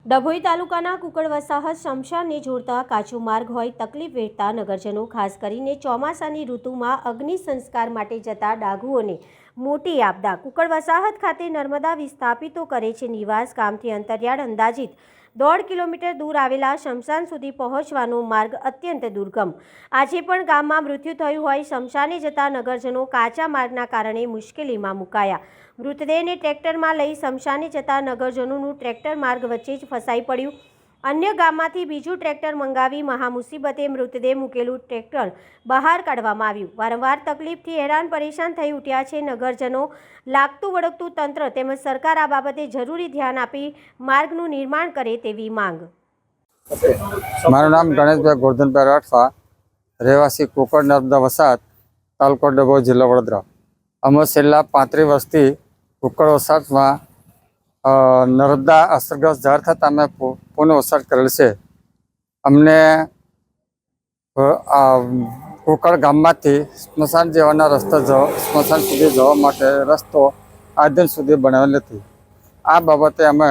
ડભોઈ તાલુકાના કુકડ વસાહત શમશાનને જોડતા કાચો માર્ગ હોય તકલીફ વેઠતા નગરજનો ખાસ કરીને ચોમાસાની ઋતુમાં અગ્નિ સંસ્કાર માટે જતા ડાઘુઓને મોટી આપદા। કુકડ વસાહત ખાતે નર્મદા વિસ્થાપિતો કરે છે નિવાસ। ગામથી અંતરિયાળ અંદાજિત 1.5 કિલોમીટર દૂર આવેલા શમશાન સુધી પહોંચવાનો માર્ગ અત્યંત દુર્ગમ। આજે પણ ગામમાં મૃત્યુ થયું હોય શમશાને જતા નગરજનો કાચા માર્ગના કારણે મુશ્કેલીમાં મુકાયા। મૃતદેહને ટ્રેક્ટરમાં લઈ શમશાને જતા નગરજનોનું ટ્રેક્ટર માર્ગ વચ્ચે જ ફસાઈ પડ્યું। અન્ય ગામમાંથી બીજું ટ્રેક્ટર મંગાવી મહામુસીબતે મૃતદેહ મૂકેલું ટ્રેક્ટર બહાર કાઢવામાં આવ્યું। વારંવાર તકલીફથી હેરાન પરેશાન થઈ ઉઠ્યા છે નગરજનો। લાગતું વળગતું તંત્ર તેમજ સરકાર આ બાબતે જરૂરી ધ્યાન આપી માર્ગનું નિર્માણ કરે તેવી માંગ। મારું નામ ગણેશભાઈ ગોરધનભાઈ રાઠવા, રહેવાસી કુકડ નર્મદા વસાહત, તાલુકો ડભોઈ, જિલ્લો વડોદરા। અમે છેલ્લા 35 વર્ષથી કુકડ વસાહતમાં નર્મદા અસરગ્રસ્ત જાહેર થતાં અમે પુનઃ વસાહત કરેલ છે। અમને કુકડ ગામમાંથી સ્મશાન જવાના રસ્તા સ્મશાન સુધી જવા માટે રસ્તો આજ દિન સુધી બનાવેલ નથી। આ બાબતે અમે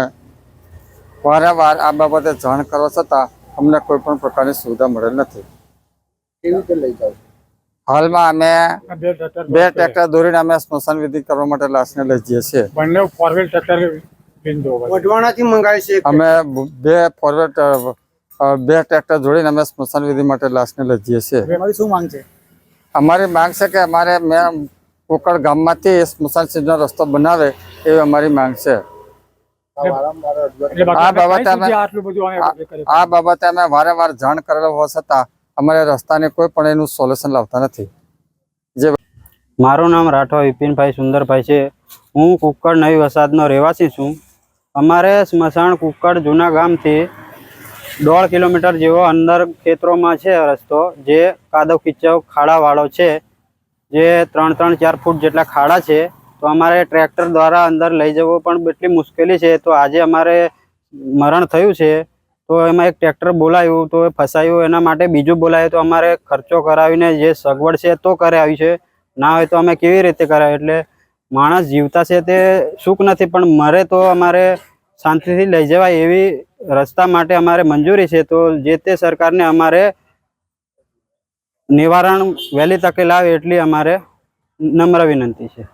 વારંવાર આ બાબતે જાણ કરવા છતાં અમને કોઈ પણ પ્રકારની સુવિધા મળેલ નથી। કેવી રીતે લઈ જાવ? હાલમાં અમે 2 ટ્રેક્ટર દોરીને અમે સ્મશાન વિધિ કરવા માટે લાશને લઈ જઈએ છીએ। બંને ફોરવેલ ટ્રેક્ટર વઢવાણાથી મંગાવી છે। અમે 2 ટ્રેક્ટર જોડીને અમે સ્મશાન વિધિ માટે લાશને લઈ જઈએ છીએ। અમારી શું માંગ છે? અમારી માંગ છે કે અમારે કુકડ ગામમાંથી સ્મશાન સિંહનો રસ્તો બનાવે એવી અમારી માંગ છે। આ બાબતે અમે વારંવાર જાણ કરેલો હોવા છતાં અમારે રસ્તાને કોઈ પણ એનું સોલ્યુશન લાવતા નથી। જે મારું નામ રાઠવા વિપિનભાઈ સુંદરભાઈ છે। હું કુકડ નવી વસાહતનો રહેવાસી છું। અમારે સ્મશાન કુકડ જૂના ગામથી 1.5 કિલોમીટર જેવો અંદર ખેતરોમાં છે રસ્તો, જે કાદવ કિચવ ખાડાવાળો છે, જે 3-4 ફૂટ જેટલા ખાડા છે। તો અમારે ટ્રેક્ટર દ્વારા અંદર લઈ જવું પણ એટલી મુશ્કેલી છે। તો આજે અમારે મરણ થયું છે તો એમાં એક ટ્રેક્ટર બોલાવ્યું તો એ ફસાયું, એના માટે બીજું બોલાવ્યું તો અમારે ખર્ચો કરાવીને જે સગવડ છે તો કરાવી છે, ના હોય તો અમે કેવી રીતે કરાવી? એટલે માણસ જીવતા છે તે સુખ નથી, પણ મરે તો અમારે શાંતિથી લઈ જવાય એવી રસ્તા માટે અમારે મંજૂરી છે। તો જે તે સરકારને અમારે નિવારણ વહેલી તકે લાવે એટલી અમારે નમ્ર વિનંતી છે।